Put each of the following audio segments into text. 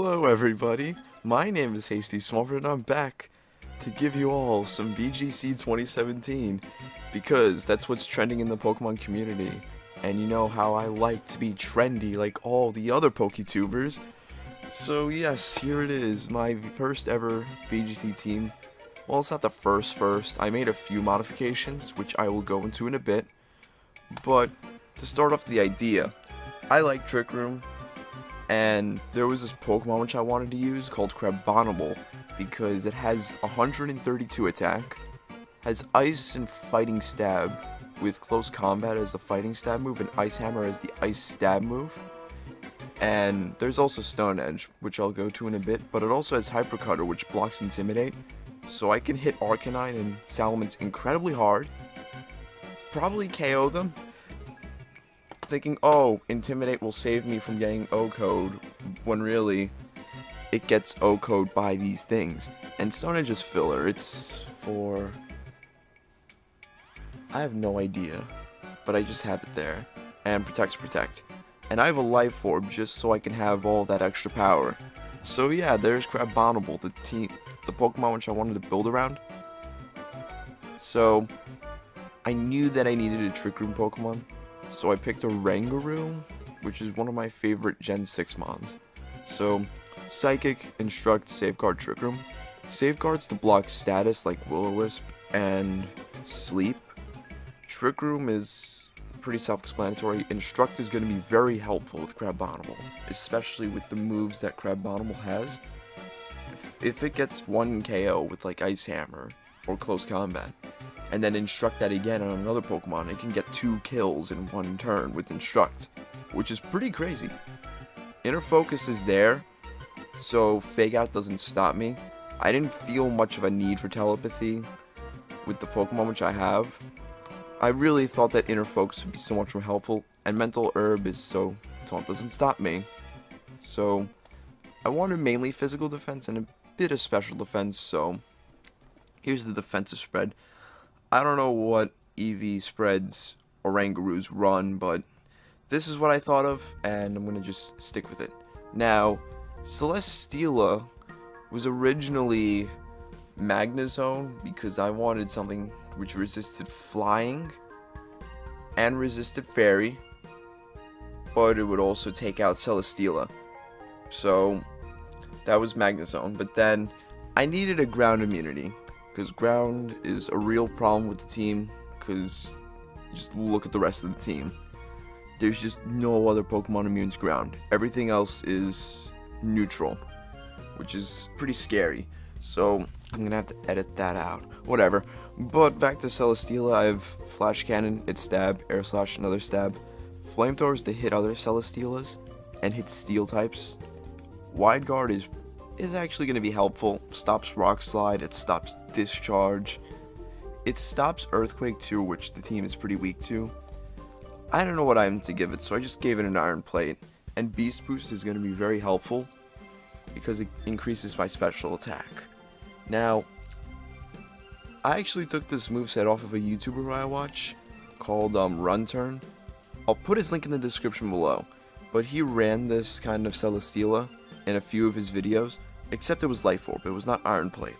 Hello everybody, my name is Hasty Smallbird and I'm back to give you all some VGC 2017 because that's what's trending in the Pokemon community, and you know how I like to be trendy like all the other PokeTubers. So yes, here it is, my first ever VGC team. Well, it's not the first, I made a few modifications which I will go into in a bit, but to start off the idea, I like Trick Room. And there was this Pokemon which I wanted to use called Crabominable because it has 132 attack, has Ice and Fighting Stab with Close Combat as the Fighting Stab move and Ice Hammer as the Ice Stab move. And there's also Stone Edge, which I'll go to in a bit, but it also has Hyper Cutter, which blocks Intimidate, so I can hit Arcanine and Salamence incredibly hard, probably KO them, thinking, oh, Intimidate will save me from getting O-Code, when really, it gets O-Code by these things. And Stone Edge is filler, it's for... I have no idea, but I just have it there. And Protect. And I have a Life Orb just so I can have all that extra power. So yeah, there's Crabominable, the Pokemon which I wanted to build around. So, I knew that I needed a Trick Room Pokemon. So I picked a Rangaroo, which is one of my favorite Gen 6 mons. So, Psychic, Instruct, Safeguard, Trick Room. Safeguard's to block status like Will-O-Wisp and Sleep. Trick Room is pretty self-explanatory. Instruct is going to be very helpful with Crabominable, especially with the moves that Crabominable has. If it gets 1 KO with like Ice Hammer or Close Combat, and then Instruct that again on another Pokemon, it can get 2 kills in 1 turn with Instruct, which is pretty crazy. Inner Focus is there, so Fake Out doesn't stop me. I didn't feel much of a need for Telepathy with the Pokemon which I have. I really thought that Inner Focus would be so much more helpful, and Mental Herb is so Taunt doesn't stop me. So, I wanted mainly physical defense and a bit of special defense, so here's the defensive spread. I don't know what EV spreads Orangaroos run, but this is what I thought of, and I'm going to just stick with it. Now, Celesteela was originally Magnezone because I wanted something which resisted Flying and resisted Fairy, but it would also take out Celesteela. So, that was Magnezone, but then I needed a ground immunity. Because ground is a real problem with the team, because just look at the rest of the team. There's just no other Pokemon immune to ground. Everything else is neutral, which is pretty scary. So I'm going to have to edit that out. Whatever. But back to Celesteela, I have Flash Cannon, it's Stab, Air Slash, another Stab. Flamethrowers to hit other Celesteelas and hit Steel types. Wide Guard is actually going to be helpful. Stops Rock Slide, it stops Discharge, it stops Earthquake too, which the team is pretty weak to. I don't know what item to give it, so I just gave it an Iron Plate. And Beast Boost is going to be very helpful because it increases my special attack. Now, I actually took this moveset off of a YouTuber I watch called Rhuntern. I'll put his link in the description below, but he ran this kind of Celesteela in a few of his videos. Except it was Life Orb, it was not Iron Plate.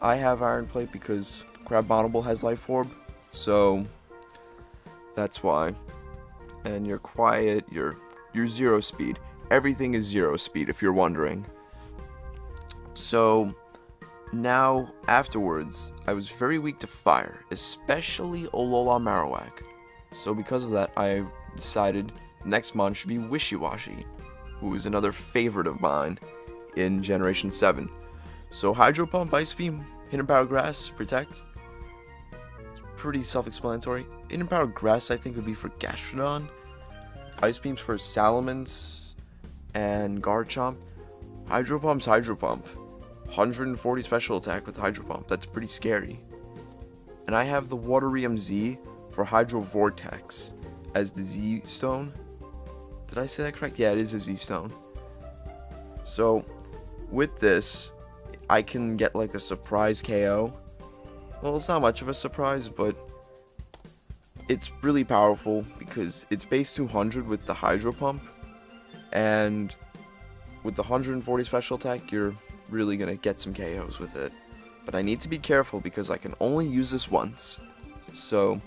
I have Iron Plate because Crabominable has Life Orb, so that's why. And you're quiet, you're 0 speed. Everything is 0 speed if you're wondering. So, now, afterwards, I was very weak to fire, especially Alola Marowak. So because of that, I decided next mon should be Wishy-Washy, who is another favorite of mine in Generation 7. So Hydro Pump, Ice Beam, Hidden Power Grass, Protect. It's pretty self-explanatory. Hidden Power Grass I think would be for Gastrodon. Ice Beam's for Salamence and Garchomp. Hydro Pump's Hydro Pump. 140 special attack with Hydro Pump. That's pretty scary. And I have the Waterium Z for Hydro Vortex as the Z Stone. Did I say that correct? Yeah, it is a Z Stone. So, with this, I can get like a surprise KO. Well, it's not much of a surprise, but it's really powerful because it's base 200 with the Hydro Pump, and with the 140 special attack, you're really gonna get some KOs with it. But I need to be careful because I can only use this once. So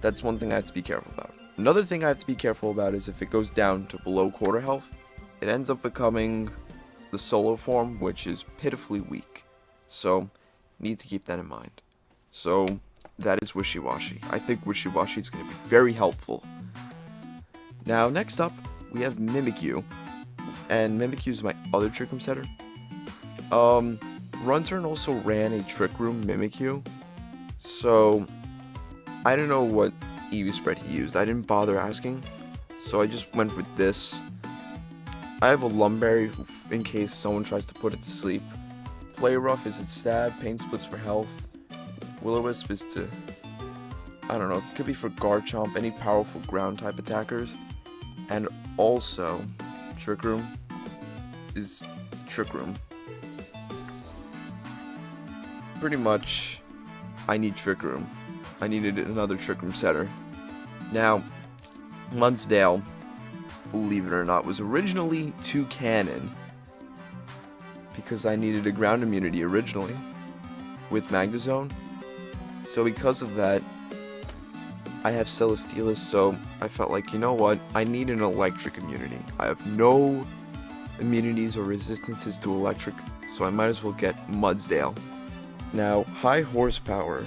that's one thing I have to be careful about. Another thing I have to be careful about is if it goes down to below quarter health, it ends up becoming the solo form, which is pitifully weak. So need to keep that in mind. So that is Wishy-Washy. I think Wishy-Washy is going to be very helpful. Now next up, we have Mimikyu. And Mimikyu is my other Trick Room setter. Rhuntern also ran a Trick Room Mimikyu. So I don't know what EV spread he used. I didn't bother asking. So I just went with this. I have a Lumberry in case someone tries to put it to sleep. Play Rough is its stab. Pain Splits for health. Will-O-Wisp is to, I don't know, it could be for Garchomp, any powerful ground type attackers. And also, Trick Room is Trick Room. Pretty much, I need Trick Room. I needed another Trick Room setter. Now, Mudsdale, believe it or not, was originally 2 cannon. Because I needed a ground immunity originally with Magnezone. So because of that, I have Celesteela, so I felt like, you know what, I need an electric immunity. I have no immunities or resistances to electric, so I might as well get Mudsdale. Now, High Horsepower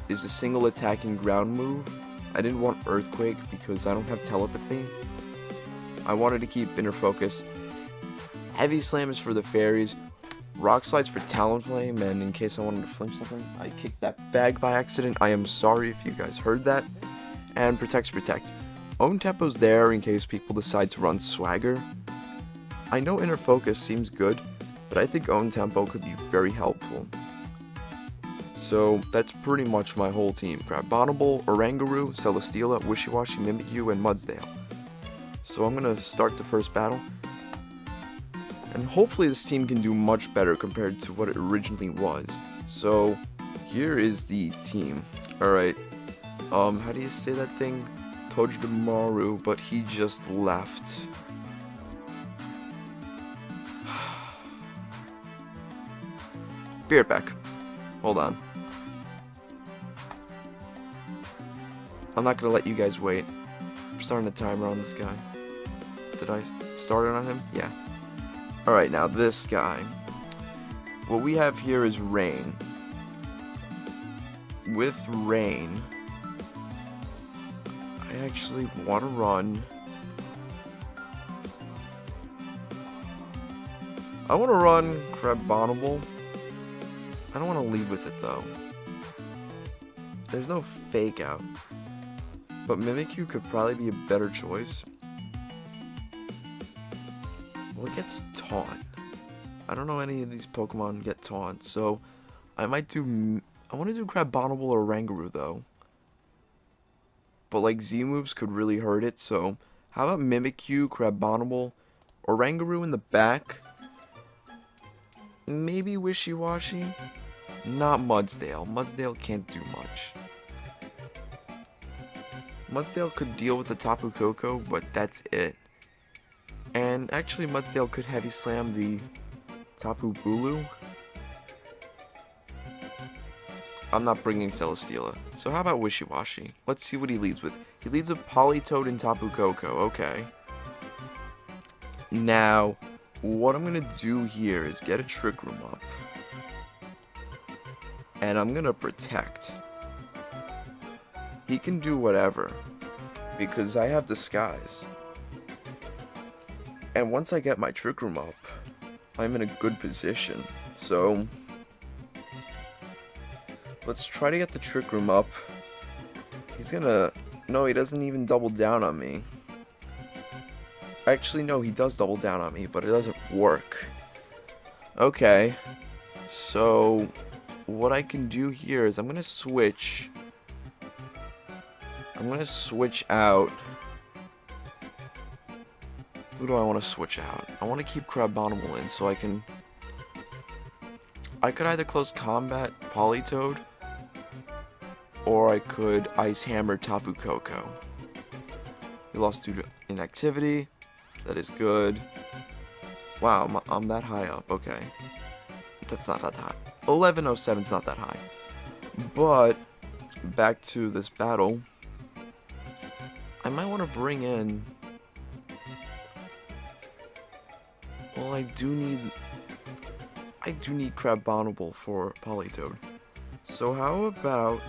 is a single attacking ground move. I didn't want Earthquake because I don't have telepathy. I wanted to keep Inner Focus. Heavy Slam is for the fairies. Rock Slide's for Talonflame, and in case I wanted to flame something, I kicked that bag by accident. I am sorry if you guys heard that. And Protect. Own Tempo's there in case people decide to run Swagger. I know Inner Focus seems good, but I think Own Tempo could be very helpful. So that's pretty much my whole team. Crabominable, Oranguru, Celesteela, Wishy-Washy, Mimikyu, and Mudsdale. So I'm going to start the first battle. And hopefully this team can do much better compared to what it originally was. So here is the team. Alright. How do you say that thing? Tojidamaru, but he just left. Be right back. Hold on. I'm not gonna let you guys wait. I'm starting a timer on this guy. Did I start it on him? Yeah. Alright, now this guy. What we have here is Rain. With Rain, I actually want to run. I want to run Crabominable. I don't want to lead with it though. There's no fake out. But Mimikyu could probably be a better choice. Well, it gets Taunt. I don't know any of these Pokemon get Taunt, so I might do... I want to do Crabominable or Oranguru, though. But, like, Z-moves could really hurt it, so how about Mimikyu, Crabominable, Oranguru in the back? Maybe Wishy-Washy? Not Mudsdale. Mudsdale can't do much. Mudsdale could deal with the Tapu Koko, but that's it. And actually, Mudsdale could Heavy Slam the Tapu Bulu. I'm not bringing Celesteela. So how about Wishy-Washy? Let's see what he leads with. He leads with Politoed and Tapu Koko. Okay. Now, what I'm going to do here is get a Trick Room up. And I'm going to Protect. He can do whatever. Because I have Disguise. And once I get my Trick Room up, I'm in a good position. So let's try to get the Trick Room up. He's gonna... No, he doesn't even double down on me. Actually, no, he does double down on me, but it doesn't work. Okay. So what I can do here is I'm gonna switch. I'm gonna switch out. Who do I want to switch out? I want to keep Crabominable in so I can... I could either close combat Politoed, or I could Ice Hammer Tapu Koko. He lost due to inactivity. That is good. Wow, I'm that high up. Okay. That's not that high. 1107 is not that high. But, back to this battle. I might want to bring in... Well, I do need Crabominable for Politoed. So how about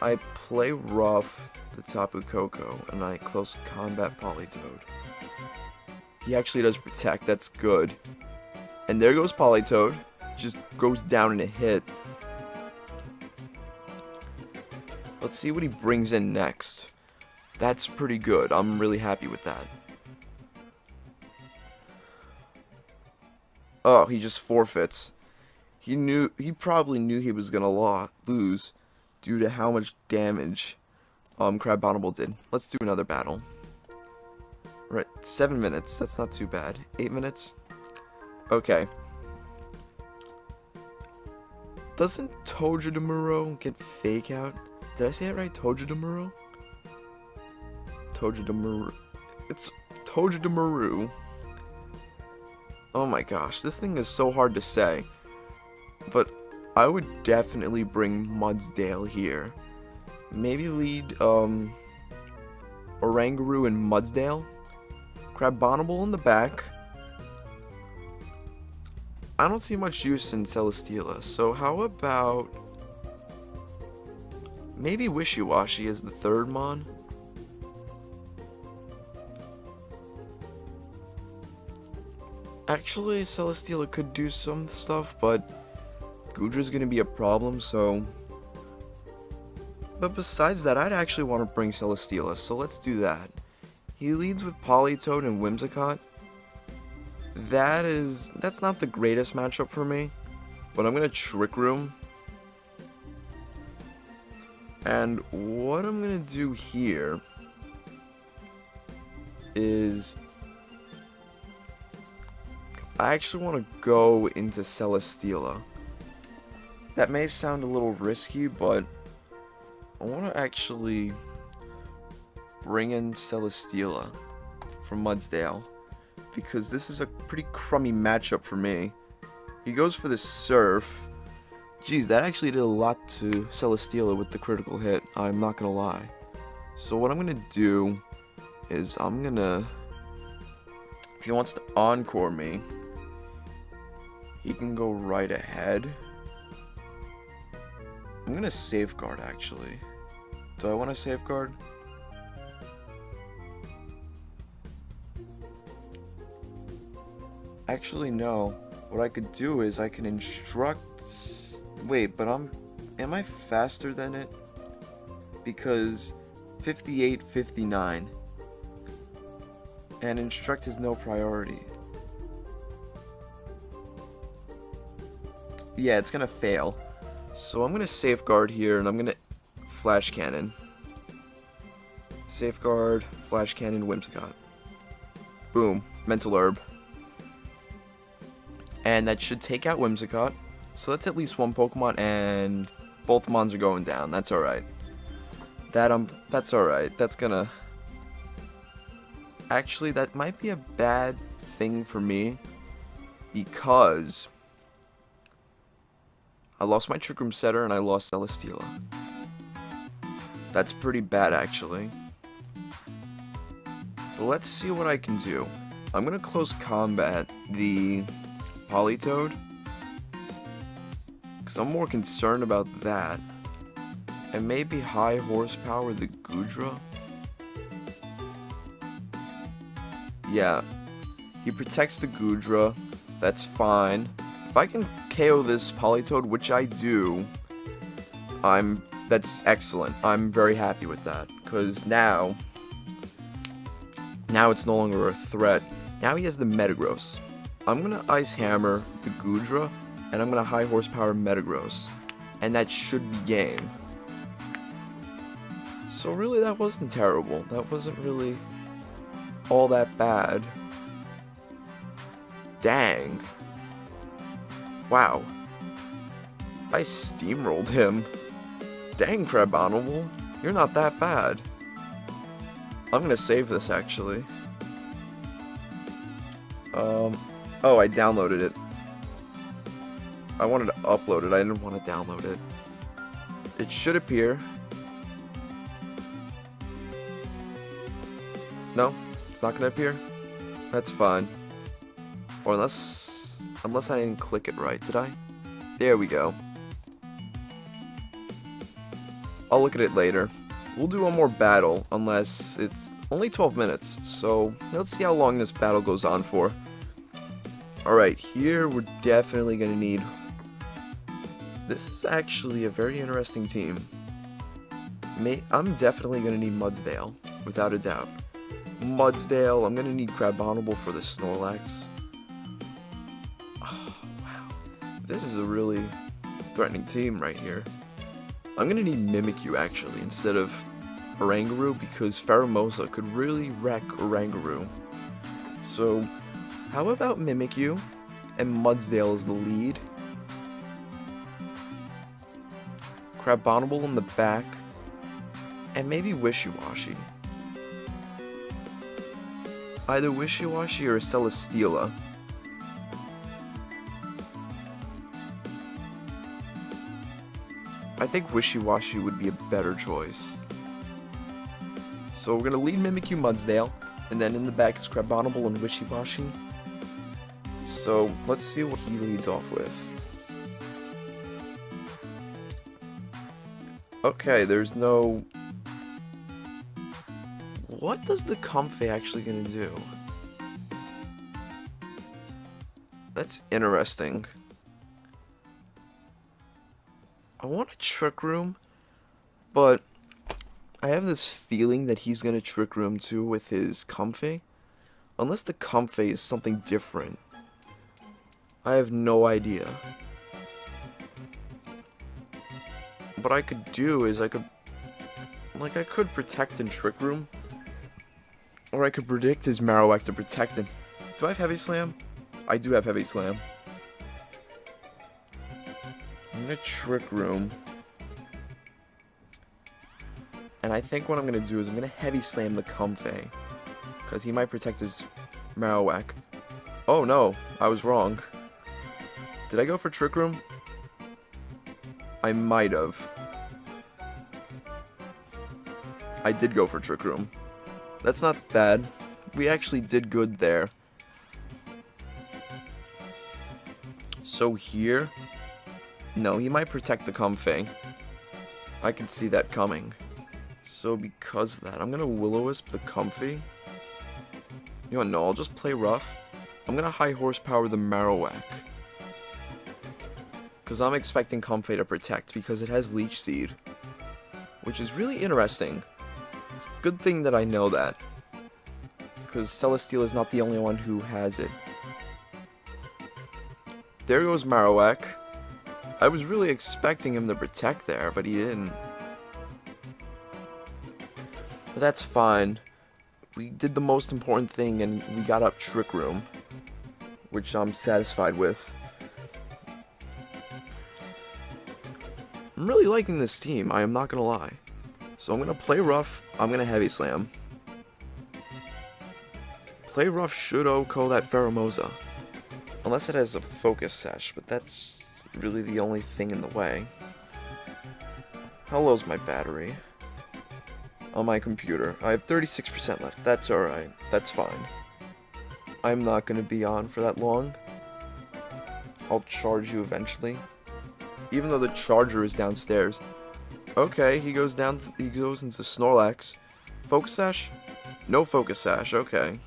I play rough the Tapu Koko and I close combat Politoed. He actually does protect, that's good. And there goes Politoed. Just goes down in a hit. Let's see what he brings in next. That's pretty good. I'm really happy with that. Oh, he just forfeits. He probably knew he was gonna lose due to how much damage Crabominable did. Let's do another battle. Right, 7 minutes. That's not too bad. 8 minutes. Okay. Doesn't Tojidamuro get fake out? Did I say it right? Tojidamuro? Tojidamuro. It's Tojidamuro. Oh my gosh, this thing is so hard to say. But I would definitely bring Mudsdale here. Maybe lead Oranguru and Mudsdale. Crabominable in the back. I don't see much use in Celesteela, so how about maybe Wishiwashi as the third Mon? Actually, Celesteela could do some stuff, but Goodra's gonna be a problem, so... But besides that, I'd actually want to bring Celesteela, so let's do that. He leads with Politoed and Whimsicott. That's not the greatest matchup for me, but I'm gonna Trick Room. And what I'm gonna do here is I actually want to go into Celesteela. That may sound a little risky, but I want to actually bring in Celesteela from Mudsdale, because this is a pretty crummy matchup for me. He goes for the Surf. Geez, that actually did a lot to Celesteela with the critical hit, I'm not gonna lie. So what I'm gonna do is if he wants to Encore me, he can go right ahead. I'm gonna Safeguard, actually. Do I want to Safeguard? Actually, no. What I could do is I can instruct... Wait, but am I faster than it? Because 58, 59. And instruct is no priority. Yeah, it's gonna fail. So I'm gonna Safeguard here, and I'm gonna Flash Cannon. Safeguard, Flash Cannon, Whimsicott. Boom. Mental Herb. And that should take out Whimsicott. So that's at least one Pokemon, and both Mons are going down. That's alright. That's alright. That's gonna... Actually, that might be a bad thing for me, because I lost my Trick Room Setter and I lost Celesteela. That's pretty bad, actually. But let's see what I can do. I'm gonna close combat the Politoed, because I'm more concerned about that. And maybe high horsepower the Goodra. Yeah, he protects the Goodra. That's fine. If I can KO this Politoed, which I do, that's excellent. I'm very happy with that, because now it's no longer a threat. Now he has the Metagross. I'm gonna Ice Hammer the Goodra, and I'm gonna high horsepower Metagross, and that should be game. So really, that wasn't terrible. That wasn't really all that bad. Dang. Wow. I steamrolled him. Dang, Crabominable, you're not that bad. I'm gonna save this, actually. Oh, I downloaded it. I wanted to upload it. I didn't want to download it. It should appear. No, it's not gonna appear. That's fine. Or unless I didn't click it right, did I? There we go. I'll look at it later. We'll do one more battle, unless it's only 12 minutes, so let's see how long this battle goes on for. Alright, here we're definitely gonna need... This is actually a very interesting team. I'm definitely gonna need Mudsdale, without a doubt. Mudsdale, I'm gonna need Crabominable for the Snorlax. Oh, wow. This is a really threatening team right here. I'm gonna need Mimikyu actually instead of Oranguru because Pheromosa could really wreck Oranguru. So, how about Mimikyu and Mudsdale as the lead? Crabominable in the back, and maybe Wishiwashi. Either Wishiwashi or Celesteela. I think Wishiwashi would be a better choice. So we're gonna lead Mimikyu Mudsdale, and then in the back is Crabominable and Wishiwashi. So let's see what he leads off with. Okay, there's no... What does the Comfey actually gonna do? That's interesting. I want a Trick Room, but I have this feeling that he's gonna Trick Room too with his Comfey. Unless the Comfey is something different. I have no idea. What I could do is I could protect and Trick Room. Or I could predict his Marowak to protect and... Do I have Heavy Slam? I do have Heavy Slam. I'm gonna Trick Room. And I think what I'm gonna do is I'm gonna Heavy Slam the Comfey. Because he might protect his Marowak. Oh no, I was wrong. Did I go for Trick Room? I might have. I did go for Trick Room. That's not bad. We actually did good there. So here... No, he might protect the Comfey. I can see that coming. So because of that, I'm gonna Will-O-Wisp the Comfey. You know what, no, I'll just play rough. I'm gonna High Horsepower the Marowak. Because I'm expecting Comfey to protect because it has Leech Seed. Which is really interesting. It's a good thing that I know that. Because Celesteela is not the only one who has it. There goes Marowak. I was really expecting him to protect there, but he didn't. But that's fine. We did the most important thing and we got up Trick Room. Which I'm satisfied with. I'm really liking this team, I am not gonna lie. So I'm gonna play rough, I'm gonna Heavy Slam. Play rough should OHKO that Pheromosa. Unless it has a Focus Sash, but that's really the only thing in the way. How low's my battery? On my computer. I have 36% left, that's alright, that's fine. I'm not gonna be on for that long. I'll charge you eventually. Even though the charger is downstairs. Okay, he goes into Snorlax. Focus Sash? No Focus Sash, okay.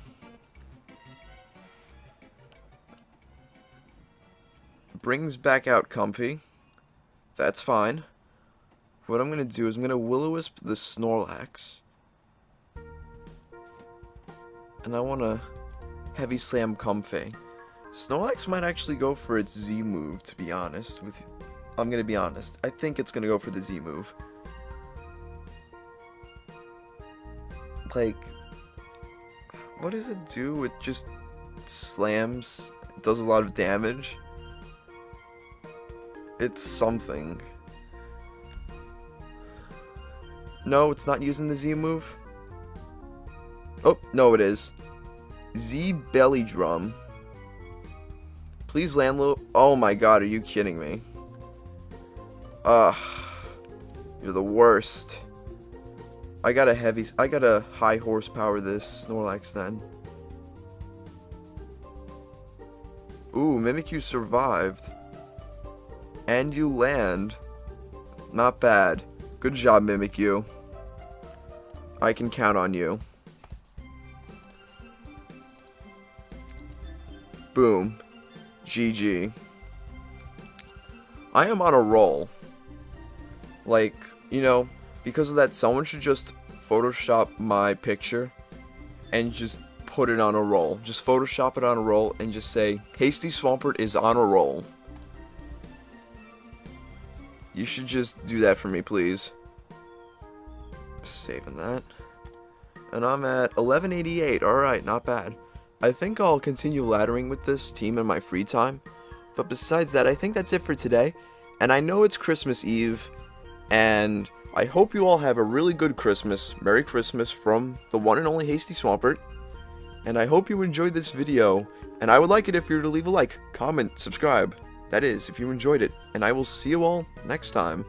Brings back out Comfey. That's fine. What I'm gonna do is I'm gonna Will-O-Wisp the Snorlax. And I wanna Heavy Slam Comfey. Snorlax might actually go for its Z move, to be honest with you. I'm gonna be honest. I think it's gonna go for the Z move. Like, what does it do? It just slams. It does a lot of damage. It's something. No, it's not using the Z move. Oh, no, it is. Z Belly Drum. Please land low. Oh my god, are you kidding me? Ugh. You're the worst. I got a high horsepower this Snorlax then. Ooh, Mimikyu survived. And you land. Not bad. Good job, Mimikyu. I can count on you. Boom. GG. I am on a roll. Like, you know, because of that, someone should just Photoshop my picture and just put it on a roll. Just Photoshop it on a roll and just say, Hasty Swampert is on a roll. You should just do that for me, please. Saving that. And I'm at 1188. Alright, not bad. I think I'll continue laddering with this team in my free time. But besides that, I think that's it for today. And I know it's Christmas Eve. And I hope you all have a really good Christmas. Merry Christmas from the one and only Hasty Swampert. And I hope you enjoyed this video. And I would like it if you were to leave a like, comment, subscribe. That is, if you enjoyed it. And I will see you all next time.